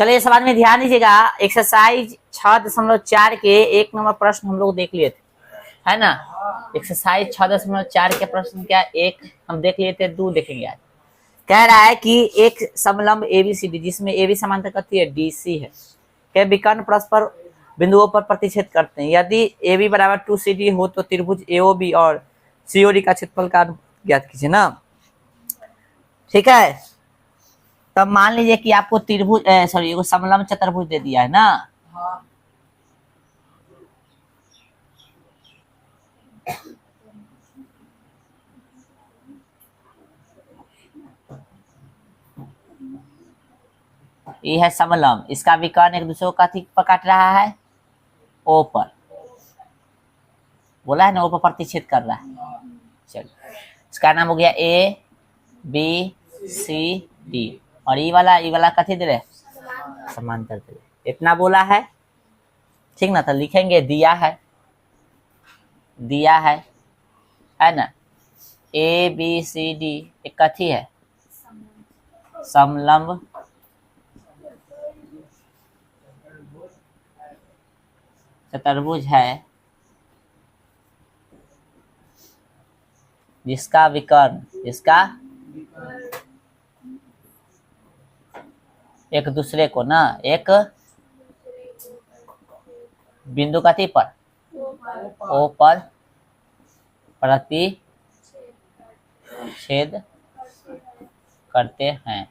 चलिए सवाल में ध्यान दीजिएगा। एक्सरसाइज 6.4 के 1 नंबर प्रश्न हम लोग देख लिए थे, है ना। एक्सरसाइज 6.4 के प्रश्न क्या एक हम देख लिए थे, 2 देखेंगे आज। कह रहा है कि एक समलंब एबीसीडी जिसमें एबी समांतर कथी है डीसी है के विकर्ण परस्पर बिंदुओं पर प्रतिच्छेद करते हैं। यदि AB बराबर 2CD हो तो त्रिभुज AOB और COD का क्षेत्रफल का ज्ञात कीजिए ना। ठीक है, तब मान लीजिए कि आपको त्रिभुज सॉरी वो समलंब चतुर्भुज दे दिया है ना। ये है समलंब, इसका विकर्ण एक दूसरे को कथी पर काट रहा है, ओ पर। बोला है ना, ओ पर प्रतिच्छेद कर रहा है। चलिए, इसका नाम हो गया ABCD और ई वाला कथी दे रहे, समांतर दे रहे। इतना बोला है, ठीक ना। तो लिखेंगे दिया है ना। ABCD एक कथी है, समलंब चतुर्भुज है जिसका विकर्ण एक दूसरे को ना एक बिंदु कथी पर, ओ पर प्रतिच्छेद करते हैं।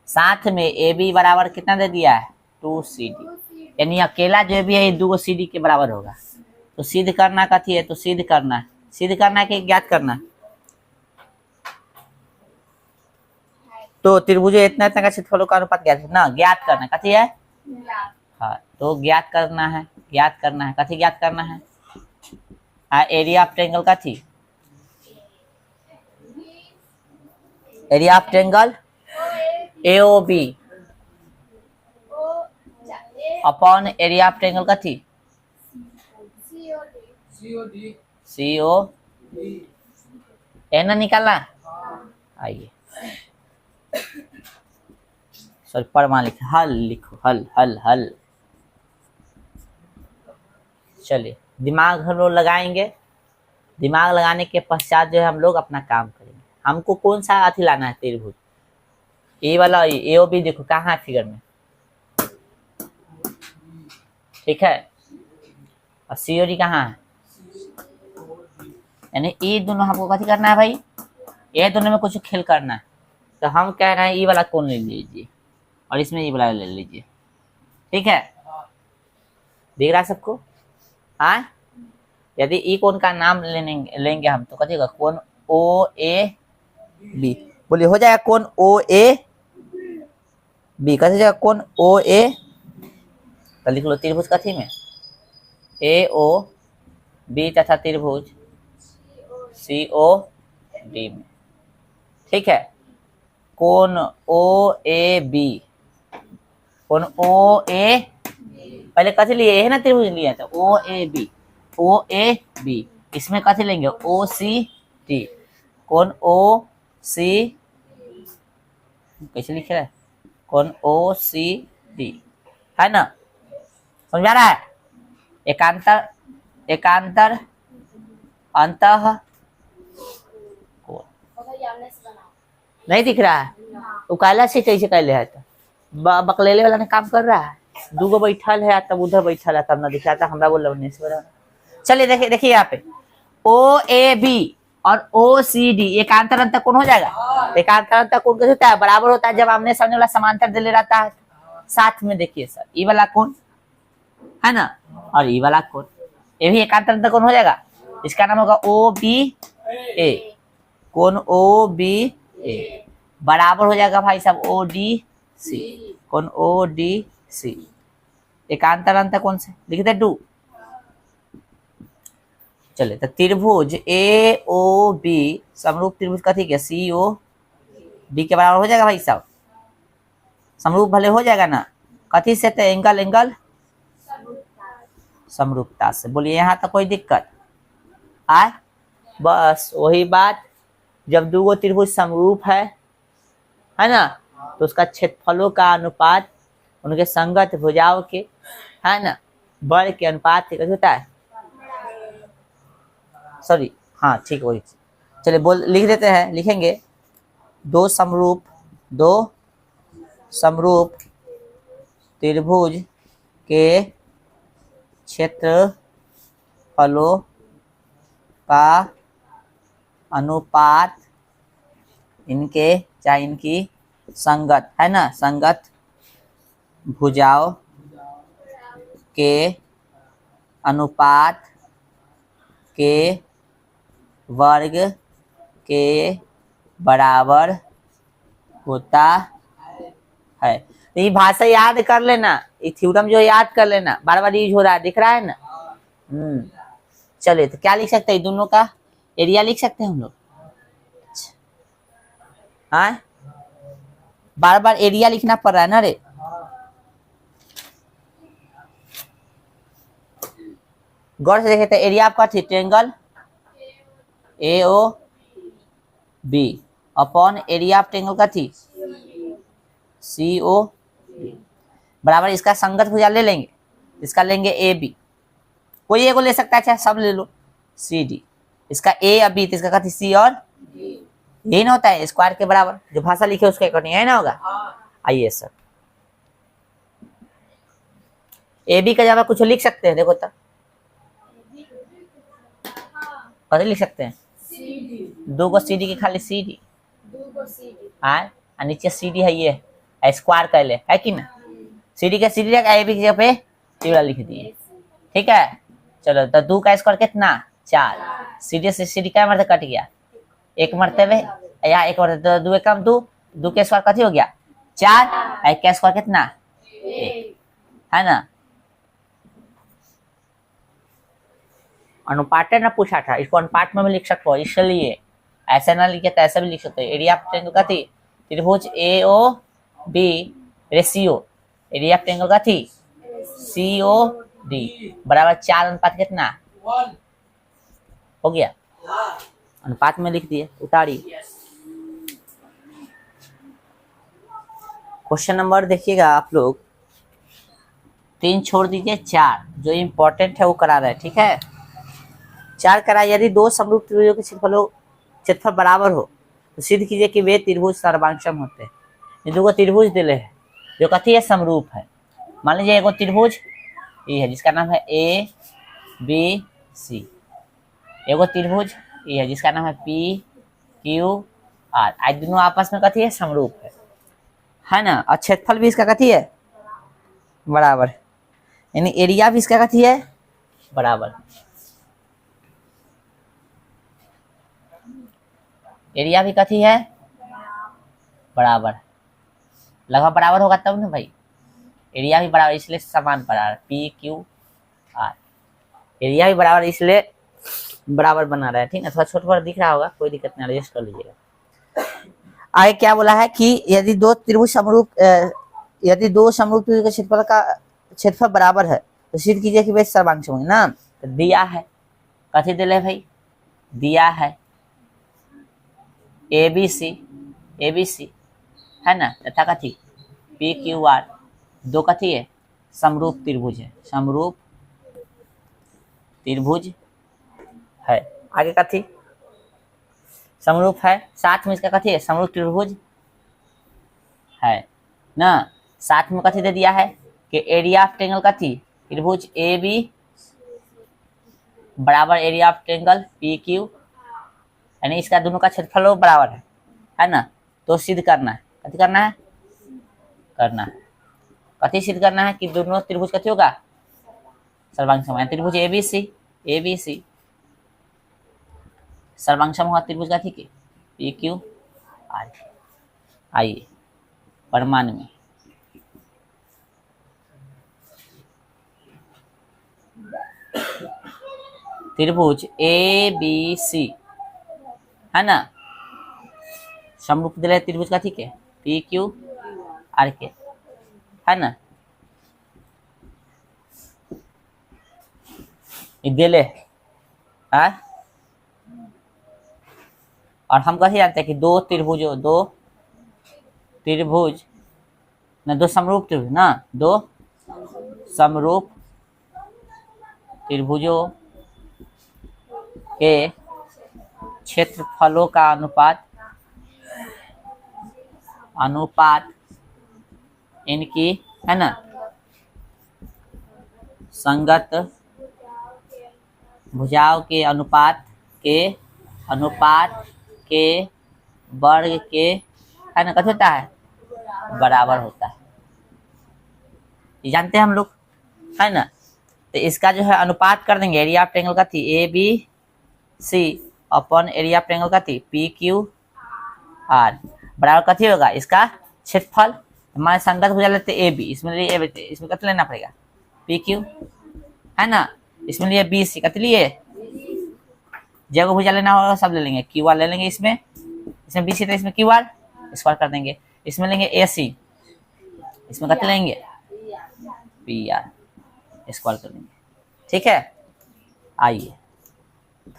साथ में AB बराबर कितना दे दिया है, 2CD, यानी अकेला जो भी है ये 2 CD के बराबर होगा। तो सिद्ध करना कथी है, तो सिद्ध करना है कि ज्ञात करना। तो त्रिभुज इतना का क्षेत्रफलों का अनुपात ज्ञात करना कथी है। हाँ, तो ज्ञात करना है कथी ज्ञात करना है। एरिया ऑफ ट्रायंगल कथी, area of triangle AOB upon area of triangle कथी COD। है ना निकालना। आइए सॉरी परमा लिखो, हल लिखो, हल। चलिए दिमाग हम लोग लगाएंगे, दिमाग लगाने के पश्चात जो है हम लोग अपना काम करेंगे। हमको कौन सा अथी लाना है, त्रिभुज ये वाला AOB देखो कहाँ है फिगर में, ठीक है। और COD कहाँ है, यानी ये दोनों हमको कथी करना है भाई, ये दोनों में कुछ खेल करना है। तो हम कह रहे हैं ये वाला कौन ले लीजिए और इसमें ये वाला ले लीजिए, ठीक है। दिख रहा है सबको। हाँ, यदि ई कोण का नाम लेंगे हम तो कथी का, कोण OAB बोलिए, हो जाएगा कोण OAB। कथी जाएगा, कोण OA। तो लिख लो त्रिभुज कथी में, AOB तथा त्रिभुज COD में, ठीक है। कोण OAB, कोण OA पहले कथी लिए है ना, त्रिभुज लिया था OAB, इसमें कथी लेंगे OCD। कोण OC कैसे लिख रहा है, कोण OCD है ना, समझ आ रहा है। एकांतर अंतः कोण नहीं दिख रहा है, वो काला से कैसे कैले है, तो बकलेले वाला ने काम कर रहा है। 2 बैठल है तब उधर बैठल है, तब ना दिख रहा था, हमरा बोल रहा। चलिए देखिए यहाँ पे OAB और OCD एकांतर अंतर कोण हो जाएगा। एकांतर अंतर कोण कैसे होता है, बराबर होता है जब आमने सामने वाला समांतर दे ले रहता है। साथ में देखिए सर, ये वाला कोण है ना और ये वाला कोण, ये भी एकांतर अंतर कोण हो जाएगा। इसका नाम होगा OBA, कोण OBA बराबर हो जाएगा भाई साहब ODC, कोण ODC। एकांतर अंतर कौन से लिखते 2। चले तो त्रिभुज AOB समरूप त्रिभुज कथी के COD के बराबर हो जाएगा भाई साहब। समरूप भले हो जाएगा ना, कथी से, तो एंगल समरूपता से। बोलिए यहाँ तक कोई दिक्कत आए, बस वही बात। जब 2 त्रिभुज समरूप है ना, तो उसका क्षेत्रफलों का अनुपात उनके संगत भुजाओं के, है ना, बल के अनुपात से कैसे होता है, सॉरी, हाँ ठीक है वही। चलिए बोल लिख देते हैं, लिखेंगे दो समरूप त्रिभुज के क्षेत्रफलों का अनुपात इनके चाहे इनकी संगत, है ना, संगत भुजाओं के अनुपात के वर्ग के बराबर होता है। तो ये भाषा याद कर लेना, ये थ्योरम जो याद कर लेना, बार बार यूज हो रहा है, दिख रहा है ना। चलिए तो क्या लिख सकते हैं, दोनों का एरिया लिख सकते हैं हम लोग। हाँ बार बार एरिया लिखना पड़ रहा है ना रे। गौर से देखे तो एरिया आपका थी triangle AO B upon area of triangle का थी CO बराबर इसका संगत भुजा ले लेंगे, इसका लेंगे AB, कोई एगो ले सकता है, चाहे सब ले लो, CD, इसका A और B, तो इसका कथी C और यही ना होता है, स्क्वायर के बराबर, जो भाषा लिखे उसके अकॉर्डिंग है ना होगा। आइए सर AB का जगह कुछ लिख सकते हैं, देखो तो कथी लिख सकते हैं, दो को CD की खाली CD हाँ, और नीचे CD है, ये स्क्वायर कर ले, है कि ना, CD के CD AB की जगह पे टिवड़ा लिख दिए, ठीक है। चलो तो 2 का स्क्वायर कितना 4, CD से CD क्या मरते कट गया, एक मरतबे या एक मरतबे, 2 कम 2 के स्क्वायर कथी हो गया 4, एक का स्क्वायर कितना 1, है ना। अनुपात ना पूछा था, इसको अनुपात में भी लिख सकते हो, इसलिए ऐसे ना लिखे तो ऐसे भी लिख सकते हो। एरिया ऑफ ट्रायंगल का थी त्रिभुज AOB ratio area of triangle का थी COD बराबर 4 अनुपात कितना हो गया, अनुपात में लिख दिए, उतारिए। क्वेश्चन नंबर देखिएगा आप लोग 3 छोड़ दीजिए, 4 जो इम्पोर्टेंट है वो करा रहे हैं, ठीक है। 4 करा, यदि दो समरूप त्रिभुजों के क्षेत्रफल बराबर हो तो सिद्ध कीजिए कि वे त्रिभुज सर्वांगसम होते हैं। ये दो त्रिभुज दिले है जो कथी है समरूप है। मान लीजिए एगो त्रिभुज ये है जिसका नाम है ABC, एगो त्रिभुज ये है जिसका नाम है PQR, आज दोनों आपस में कथी है समरूप है ना, और क्षेत्रफल भी इसका कथी है बराबर, यानी एरिया भी इसका कथी है बराबर, एरिया भी कथी है बराबर, लगभग बराबर होगा तब ना भाई, एरिया भी बराबर इसलिए समान बराबर PQR, एरिया भी बराबर इसलिए बराबर बना रहा है, ठीक है। थोड़ा छोटा बड़ा दिख रहा होगा, कोई दिक्कत नहीं, एडजस्ट कर लीजिएगा। आगे क्या बोला है कि यदि दो समरूप त्रिभुज का क्षेत्रफल बराबर है तो सिद्ध कीजिए कि वे सर्वांगसम होंगे ना। तो दिया है कथी दिले भाई, दिया है ABC है ना, तथा कथी PQR, दो कथी है समरूप त्रिभुज है, समरूप त्रिभुज है। आगे कथी समरूप है, साथ में इसका कथी है समरूप त्रिभुज है ना। साथ में कथी दे दिया है कि एरिया ऑफ ट्रायंगल कथी त्रिभुज AB बराबर एरिया ऑफ ट्रायंगल PQ, यानी इसका दोनों का क्षेत्रफल बराबर है ना। तो सिद्ध करना है, कथी करना है कथी सिद्ध करना है कि दोनों त्रिभुज कथी होगा सर्वांगसम है। त्रिभुज ABC सर्वांगसम होगा त्रिभुज कथी के PQR। आइए प्रमाण में त्रिभुज ABC है ना, समरूप दिले त्रिभुज कथी के PQR के, है ना, दिले है। और हम कथी जानते हैं कि दो त्रिभुज ना, दो समरूप त्रिभुज ना, दो समरूप त्रिभुजों के क्षेत्रफलों का अनुपात इनकी, है ना, संगत भुजाओं के अनुपात के वर्ग के, है ना, कत होता है, बराबर होता है। ये जानते हैं हम लोग, है ना। तो इसका जो है अनुपात कर देंगे, एरिया ऑफ ट्रायंगल का थी A B C upon area of triangle का थी पी क्यू आर, बराबर कथी होगा, इसका क्षेत्रफल। हमारे संगत भुजा लेते ए बी, इसमें लिए ए, इसमें कत लेना पड़ेगा, पी क्यू, है ना। इसमें लिए बी सी, कत लिए, जगह भुजा लेना होगा सब ले लेंगे, क्यू आर ले लेंगे, इसमें बी सी, तो इसमें क्यू आर स्क्वायर कर देंगे। इसमें लेंगे ए सी, इसमें कत लेंगे, पी आर स्क्वायर कर देंगे। ठीक है, आइए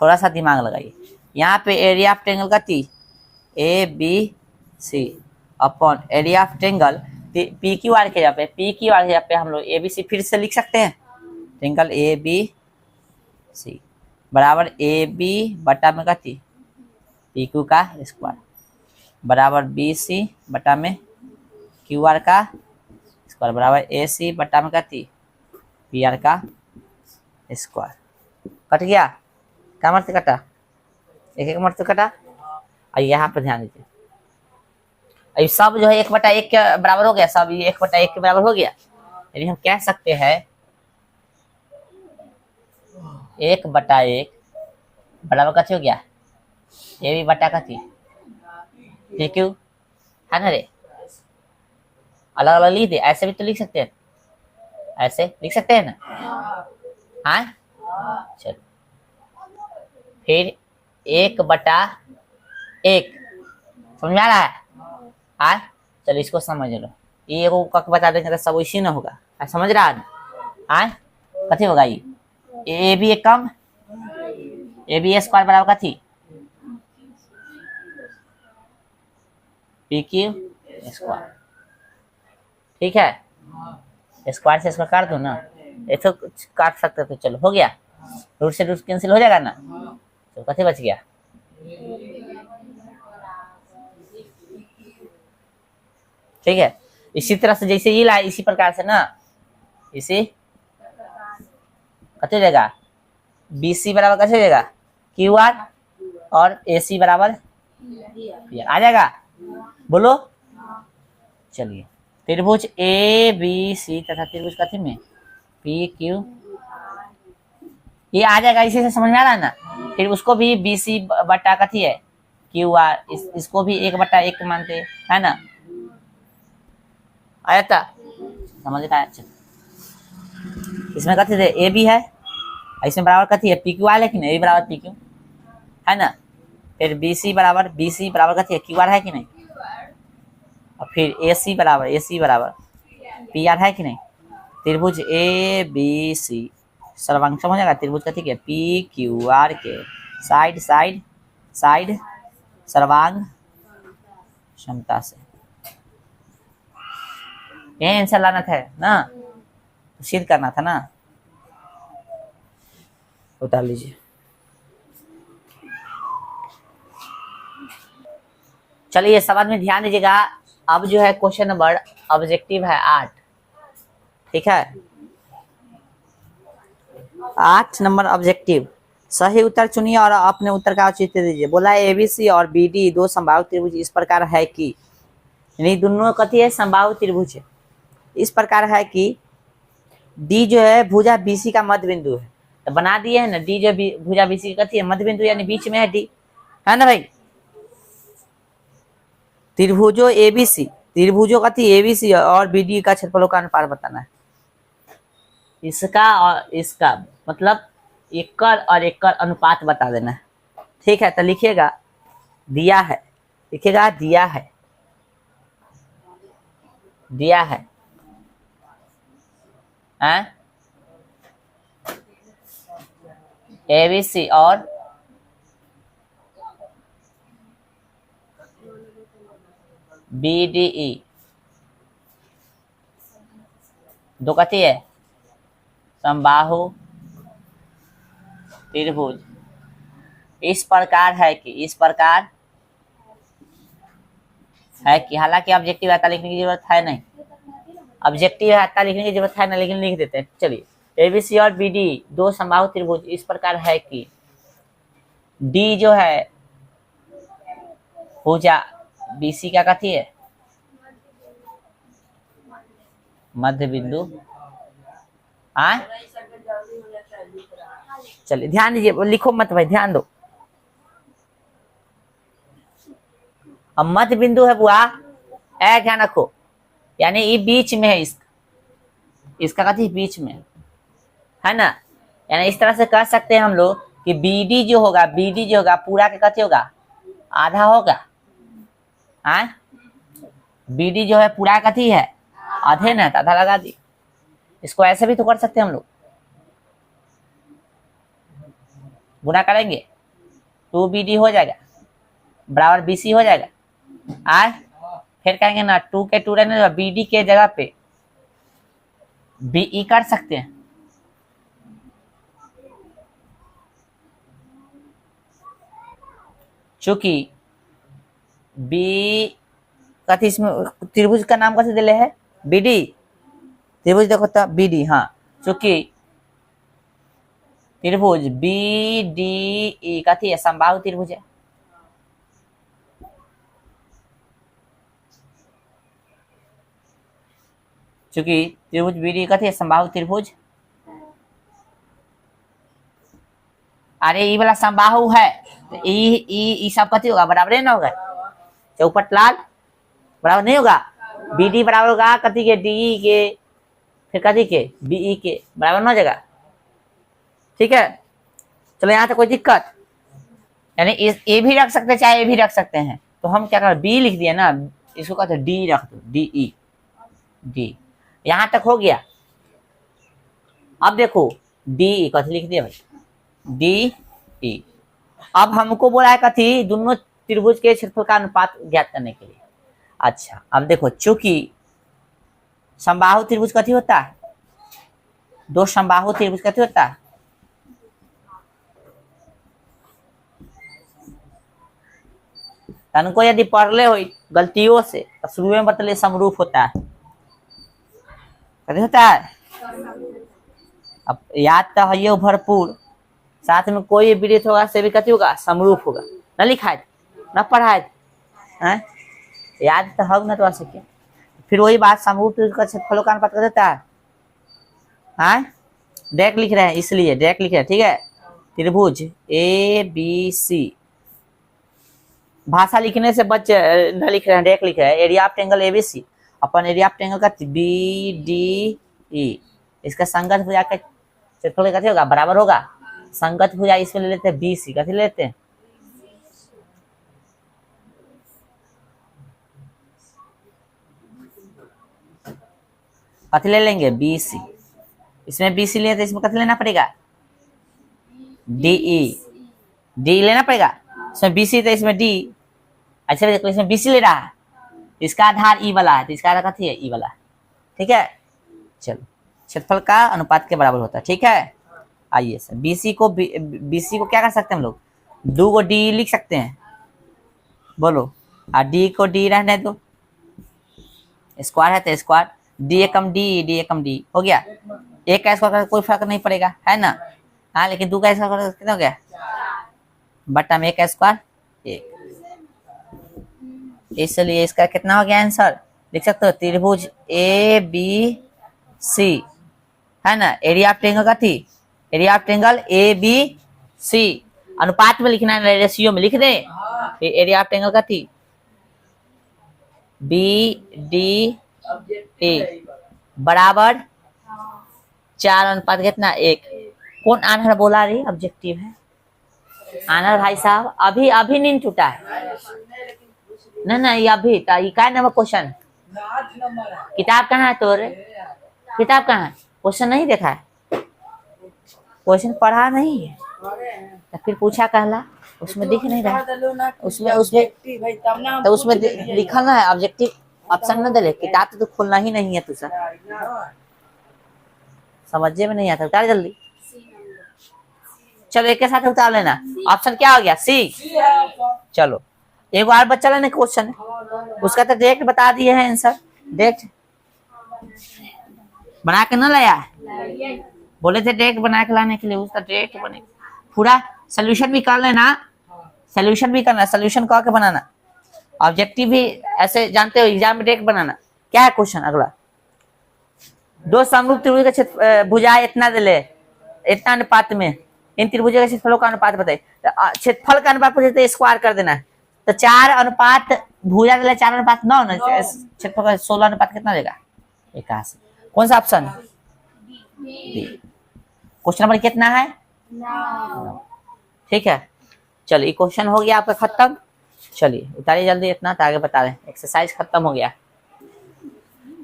थोड़ा सा दिमाग लगाइए। यहाँ पे एरिया ऑफ ट्रायंगल का थी A B C upon area of triangle P Q R के जगह पे हम लोग ए बी सी फिर से लिख सकते हैं। ट्रायंगल ए बी सी बराबर ए बी बटा में का थी पी क्यू का स्क्वायर बराबर बी सी बटा में क्यू आर का स्क्वायर बराबर ए सी बटा में का थी पी आर का स्क्वायर। कट गया, क्या मर्त कटा, एक एक मर्त कटा। और यहाँ पर ध्यान दीजिए, अब सब जो है 1/1 के बराबर हो गया, सब ये 1/1 के बराबर हो गया। यानी हम कह सकते हैं 1/1 बराबर कथी हो गया, ए बी बटा कथी पी क्यू, है ना रे। अलग अलग लिख दे, ऐसे भी तो लिख सकते हैं, ऐसे लिख सकते हैं ना, हाँ चलो। फिर 1/1 समझ में आ रहा है, हाँ चलो इसको समझ लो, ये को कक बता देंगे तो सब इसी ना होगा, समझ रहा है, हाँ कथी होगा, ये ए बी एक कम ए बी स्क्वायर बराबर कथी पी क्यू स्क्वायर। ठीक है, स्क्वायर से स्क्वायर काट दो ना, ये तो काट सकते तो चलो हो गया, रूट से रूट कैंसिल हो जाएगा ना, तो कथी बच गया, ठीक है। इसी तरह से जैसे ये ला इसी प्रकार से ना, इसी कथी देगा बी सी बराबर कैसे देगा क्यू आर और ए सी बराबर आ जाएगा, बोलो। चलिए त्रिभुज ए बी सी तथा त्रिभुज कथी में पी क्यू, ये आ जाएगा, इसी से समझ में आ रहा है ना। फिर उसको भी बी सी बटा कथी है क्यू आर, इसको भी 1/1 मानते है ना, आया था समझ रहा है। अच्छा इसमें कथी थे ए बी है, इसमें बराबर कथी है पी क्यू आर, लेकिन ए बराबर पी क्यू है ना। फिर बी सी बराबर कथी है क्यू आर है कि नहीं, और फिर ए सी बराबर पी आर है कि नहीं। त्रिभुज ए बी सी सर्वांग समझ जाएगा, त्रिभुज कथी के पी क्यू आर के साइड सर्वांग क्षमता से, ये आंसर लाना था ना, सिद्ध करना था ना, उतार लीजिए। चलिए सवाल में ध्यान दीजिएगा। अब जो है क्वेश्चन नंबर ऑब्जेक्टिव है 8, ठीक है 8 नंबर ऑब्जेक्टिव। सही उत्तर चुनिए और अपने उत्तर का औचित्य दीजिए। बोला एबीसी और बीडी दो संभावित त्रिभुज इस प्रकार है कि, यानी दोनों कथी है संभावित त्रिभुज इस प्रकार है कि डी जो है भुजा बीसी का मध्य बिंदु है, तो बना दिए है ना, डी जो भुजा बीसी का कथी है मध्य बिंदु, यानी बीच में है डी, है ना भाई। त्रिभुजों कथी एबीसी और बीडी का क्षेत्रफलों का अनुपात बताना है। इसका और इसका मतलब एकड़ और एकड़ अनुपात बता देना है, ठीक है। तो लिखिएगा दिया है, लिखिएगा दिया है एबीसी और बीडीई दो कथी है समबाहु त्रिभुज इस प्रकार है कि, इस प्रकार है कि, हालांकि ऑब्जेक्टिव आता लिखने की जरूरत है नहीं, ऑब्जेक्टिव आता लिखने की जरूरत है ना, लेकिन लिख देते हैं। चलिए, एबीसी और बीडी दो समबाहु त्रिभुज इस प्रकार है कि डी जो है भुजा बीसी का कथी है मध्य बिंदु। हाँ चलिए ध्यान दीजिए, लिखो मत भाई, ध्यान दो। अब मध्य बिंदु है बुआ, ए ध्यान रखो, यानी ये बीच में है, इसका कथी बीच में है ना। यानी इस तरह से कह सकते हैं हम लोग कि बीडी जो होगा, बीडी जो होगा पूरा के कथी होगा आधा होगा। हाँ बीडी जो है पूरा कथी है आधे ना, तो आधा लगा दी। इसको ऐसे भी तो कर सकते हैं हम लोग, गुना करेंगे 2BD हो जाएगा बराबर BC हो जाएगा। आए फिर कहेंगे ना 2 के 2 रहने BD के जगह पे BE कर सकते हैं। चूंकि बी कथी इसमें त्रिभुज का नाम कैसे दिले है BD, त्रिभुज देखो तो BD। हाँ चूंकि त्रिभुज BDE कथी है समबाहु त्रिभुज है। चूंकि त्रिभुज BD कथी है समबाहु त्रिभुज। अरे ई वाला समबाहु है तो ई सब कथी होगा बराबर ना होगा, चौपट लाल बराबर नहीं होगा। BD बराबर होगा कथी के DE के, फिर कथी के BE के बराबर ना हो जाएगा। ठीक है चलो यहाँ तक कोई दिक्कत, यानी ए भी रख सकते हैं चाहे ए भी रख सकते हैं। तो हम क्या कर बी लिख दिए ना, इसको कहते हैं डी रख दो, DE डी। यहाँ तक हो गया। अब देखो DE कथी लिख दिया भाई DE। अब हमको बोला है कथी दोनों त्रिभुज के क्षेत्रफल का अनुपात ज्ञात करने के लिए। अच्छा अब देखो चूंकि समबाहु त्रिभुज कथी होता है, दो समबाहु त्रिभुज कथी होता है तनको यदि पढ़ले हो गलतियों से तो शुरू में बतले समरूप होता है, कथी होता है। अब याद तो है भरपूर, साथ में कोई विपरीत होगा से भी कथी होगा समरूप होगा। न लिखा है न पढ़ा है, याद तो होगा ना तो ऐसे क्या। फिर वही बात समरूप का क्षेत्रफलों का अनुपात कर देता है। हाँ डायरेक्ट लिख रहे हैं इसलिए डायरेक्ट लिख रहे हैं। ठीक है त्रिभुज ABC, भाषा लिखने से बच न लिख रहे हैं, डायरेक्ट लिख रहे हैं। Area of triangle ABC upon area of triangle का BDE, इसका संगत भुजा का क्षेत्रफल कैसे होगा बराबर होगा संगत भुजा, इसमें ले लेते हैं BC, कैसे लेते हैं कथी ले लेंगे BC। इसमें BC लिए तो इसमें कथी लेना पड़ेगा DE, D लेना पड़ेगा। इसमें BC तो इसमें D। अच्छा देखो इसमें BC ले रहा है, इसका आधार E वाला है तो इसका आधार कथी है E वाला है। ठीक है चलो क्षेत्रफल का अनुपात के बराबर होता है। ठीक है आइए सर BC को क्या कर सकते हैं हम लोग, 2 को D लिख सकते हैं बोलो, और D को D रहने दो, स्क्वायर है तो स्क्वायर, D एकम D हो गया। एक का स्क्वायर का कोई फर्क नहीं पड़ेगा है ना। हाँ लेकिन 2 का स्क्वायर कितना हो गया बटा में 1 का स्क्वायर 1, इसलिए इसका कितना हो गया आंसर लिख सकते हो त्रिभुज ABC है ना। एरिया ऑफ ट्रायंगल का थी, एरिया ऑफ ट्रायंगल ABC अनुपात में लिखना है, रेशियो में लिख दें। एरिया ऑफ ट्रायंगल का थी BDE बराबर 4 अनुपात कितना 1। कौन आनहर बोला रही ऑब्जेक्टिव है आनहर भाई साहब, अभी नींद टूटा है ना ये अभी का नंबर क्वेश्चन, किताब कहाँ है तोरे, किताब कहाँ है, क्वेश्चन नहीं देखा है, क्वेश्चन पढ़ा नहीं है तो फिर पूछा कहला, उसमें दिख नहीं रहा, उसमें लिखा ना है ऑब्जेक्टिव ऑप्शन न दे, किताब तो खोलना ही नहीं है तुझे। समझे में नहीं आता, उतार जल्दी। चलो एक के साथ उतार लेना। ऑप्शन क्या हो गया? सी। चलो एक बार बच्चा लेने क्वेश्चन है, उसका तो डायरेक्ट बता दिए हैं आंसर। डायरेक्ट बना के ना लाया, बोले थे डायरेक्ट बना के लाने के लिए, उसका डायरेक्ट बने। पूरा सोल्यूशन भी कर लेना, सोल्यूशन भी करना, सोल्यूशन कह के बनाना। ऑब्जेक्टिव भी ऐसे जानते हो एग्जाम में डायरेक्ट बनाना। क्या है क्वेश्चन अगला? दो समरूप त्रिभुज का क्षेत्र भुजा इतना दे ले, इतना अनुपात में इन त्रिभुजों के क्षेत्रफलों का अनुपात बताइए। क्षेत्रफल का अनुपात पूछे तो स्क्वायर कर देना है। तो 4 अनुपात भुजा दे ले 4 अनुपात 9 ना, क्षेत्रफल का 16 अनुपात कितना देगा? 81। कौन सा ऑप्शन? क्वेश्चन नंबर कितना है? 9। ठीक है, चलिए क्वेश्चन हो गया आपका खत्म। चलिए उतारिए जल्दी, इतना तो आगे बता दें। एक्सरसाइज खत्म हो गया।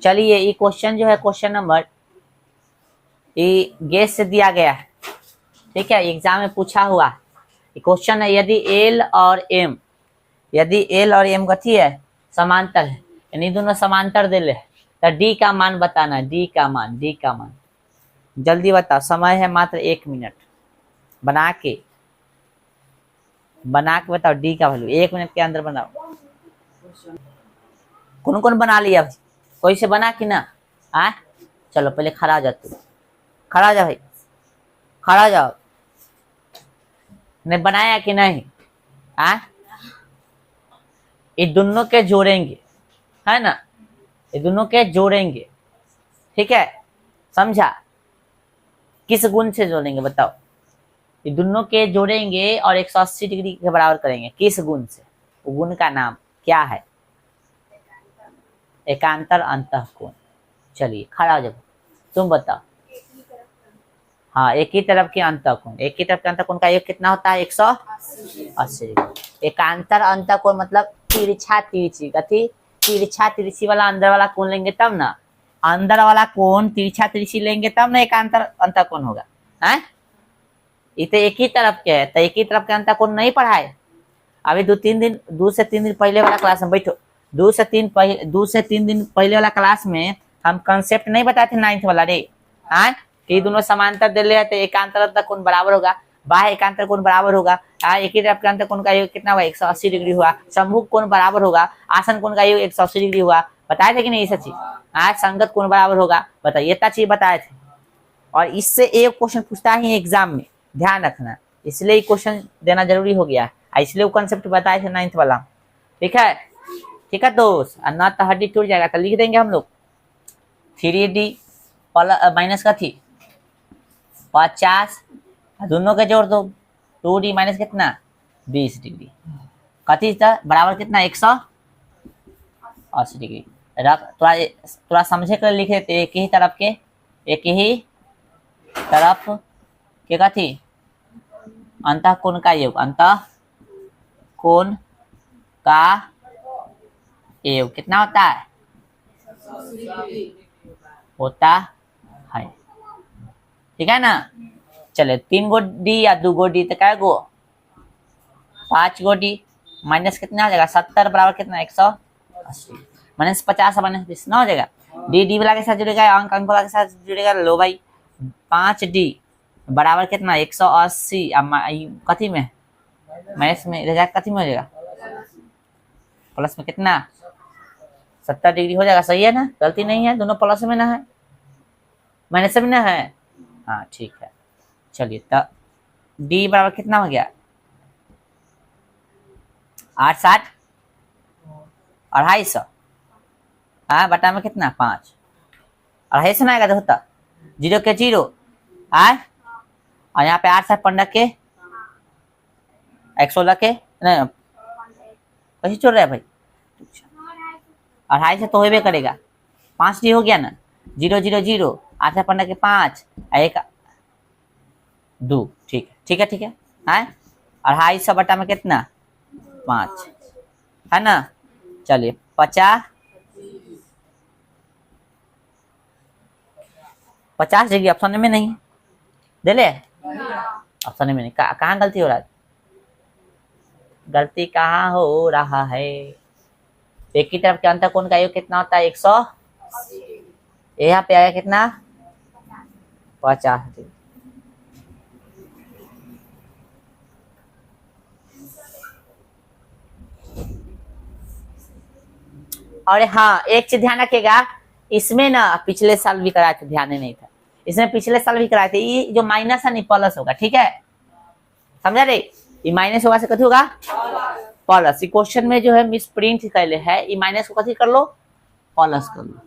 चलिए ये क्वेश्चन जो है क्वेश्चन नंबर ये गेस से दिया गया है, ठीक है, एग्जाम में पूछा हुआ क्वेश्चन है। यदि एल और एम, यदि एल और एम कथी है? समांतर है, यानी दोनों समांतर दे ले, तो डी का मान बताना। डी का मान, डी का मान जल्दी बताओ। समय है मात्र 1 मिनट। बना के बताओ डी का वैल्यू 1 मिनट के अंदर बनाओ। कौन कौन बना लिया भाई? कोई से बना कि ना? आ चलो पहले खड़ा हो जा, तू खड़ा हो जा भाई, खड़ा हो जाओ। ने बनाया कि नहीं? ये दोनों के जोड़ेंगे, है ना, ये दोनों के जोड़ेंगे, ठीक है, समझा? किस गुण से जोड़ेंगे बताओ? ये दोनों के जोड़ेंगे और 180 डिग्री के बराबर करेंगे। किस गुण से? वो गुण का नाम क्या है? एकांतर अंतःकोण। चलिए खड़ा हो जाओ, तुम बताओ। हाँ, एक ही तरफ के अंतःकोण, एक ही तरफ के अंतःकोण का योग कितना होता है? 180 डिग्री। एकांतर अंतःकोण मतलब तिरछा तिरछी, कथी? तिरछा तिरछी वाला अंदर वाला कोण लेंगे तब ना, अंदर वाला कोण तिरछा तिरछी लेंगे तब ना एकांतर अंतःकोण होगा। है ये तो एक ही तरफ के है, तो एक ही तरफ के अंतःकोण नहीं पढ़ाए अभी? 2 से 3 दिन पहले वाला क्लास में बैठो, 2 से 3 दिन पहले वाला क्लास में हम कंसेप्ट नहीं बताए थे 9th वाला रे? हाँ, कि दोनों समांतर दे ले तो एकांतर अंतःकोण बराबर होगा, बाह्य एकांतर कोण बराबर होगा। एक ही तरफ के अंतःकोण का योग कितना हुआ? 180 डिग्री हुआ। सम्मुख कोण बराबर होगा, आसन कोण का योग 180 डिग्री हुआ। बताए थे कि नहीं? ये सच्ची आज संगत कोण बराबर होगा। बताइए, इतना चीज बताए थे। और इससे एक क्वेश्चन पूछता है एग्जाम में, ध्यान रखना, इसलिए क्वेश्चन देना जरूरी हो गया है, इसलिए वो कंसेप्ट बताए थे 9th वाला। ठीक है, ठीक है दोस्त। और ना तो हड्डी टूट जाएगा, तो लिख देंगे हम लोग 3D माइनस का थी 50, दोनों के जोड़ दो 2D माइनस कितना? 20 डिग्री। कथी था बराबर कितना? 180 डिग्री। थोड़ा समझे कर लिखे थे। एक ही तरफ के कथी? अंतःकोण का योग, अंतःकोण का योग कितना होता है? होता है, ठीक है ना। चले 3 गो डी या 2 गो डी, तो क्या गो? 5 गो डी। माइनस कितना हो जाएगा? 70 बराबर कितना? 180 माइनस 50 माइनस 20 ना हो जाएगा। डी डी वाला के साथ जुड़ेगा, अंक वाला के साथ जुड़ेगा। लो भाई 5D बराबर कितना? 180। कथी में? माइनस में कथी में हो जाएगा? प्लस में कितना? 70 डिग्री हो जाएगा। सही है ना? गलती नहीं है, दोनों प्लस में ना है, माइनस में ना है। हाँ ठीक है, चलिए तो डी बराबर कितना हो गया? 860 250। हाँ बटा में कितना? 5। 250 ना आएगा तो होता 0 के 0 और यहाँ पे 8 15 के 116 के नहीं कैसे छोड़ रहा है भाई? 250 तो होबे करेगा। 5D हो गया ना। 0 0 0 8 15 के 5 1 2। ठीक है ठीक है ठीक है। 250 बटा में कितना? 5 है ना। चलिए 50 डिग्री ऑप्शन में नहीं दे ले, ऑप्शन में नहीं। कहाँ गलती हो रहा है? गलती कहाँ हो रहा है? एक ही तरफ के अंतःकोण का योग कितना होता है? 100। यहाँ पे आया कितना? 50 डिग्री। और हाँ, एक चीज ध्यान रखिएगा, इसमें ना पिछले साल भी कराए थे, ध्यान ही नहीं था। इसमें पिछले साल भी कराए थे। ये जो माइनस है नहीं प्लस होगा, ठीक है, समझा रे? ये माइनस होगा से कथी होगा? प्लस। क्वेश्चन में जो है मिस प्रिंट कैले है, ये माइनस को कथी कर लो? प्लस कर लो,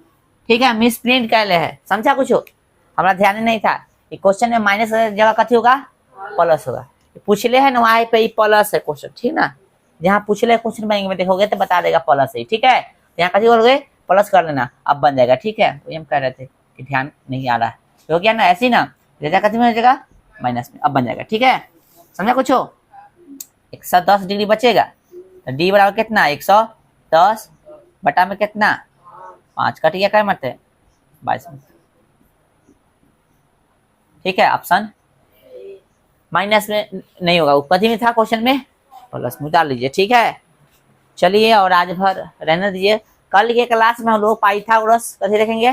ठीक है। मिस प्रिंट कैले है, समझा? कुछ हमारा ध्यान ही नहीं था। ये क्वेश्चन में माइनस जगह कथी होगा? प्लस होगा। पूछले है ना वहां पे प्लस है क्वेश्चन, ठीक ना? जहाँ पूछले क्वेश्चन बैंक में देखोगे तो बता देगा प्लस है, ठीक है। यहाँ कथी करोगे? प्लस कर लेना, अब बन जाएगा, ठीक है। तो हम कह रहे थे कि ध्यान नहीं आ रहा है, तो हो गया ना ऐसे ही ना, जैसा कथी में हो जाएगा? माइनस में, अब बन जाएगा, ठीक है। समझा कुछ? 110 डिग्री बचेगा, तो डी बराबर कितना? 110 बटा में कितना? 5 कट गया, क्या मरते 22 में, ठीक है। ऑप्शन माइनस में नहीं होगा, कथी में था क्वेश्चन में? प्लस में डाल लीजिए, ठीक है। चलिए, और आज भर रहने दीजिए। कल के क्लास में हम लोग पाइथागोरस कथी देखेंगे?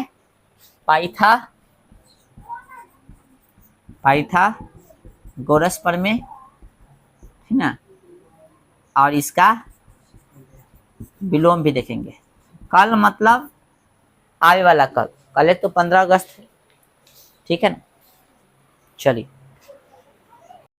पाइथागोरस प्रमेय, ठीक ना, और इसका विलोम भी देखेंगे कल, मतलब आने वाला कल। कल तो 15 अगस्त है, ठीक है ना। चलिए।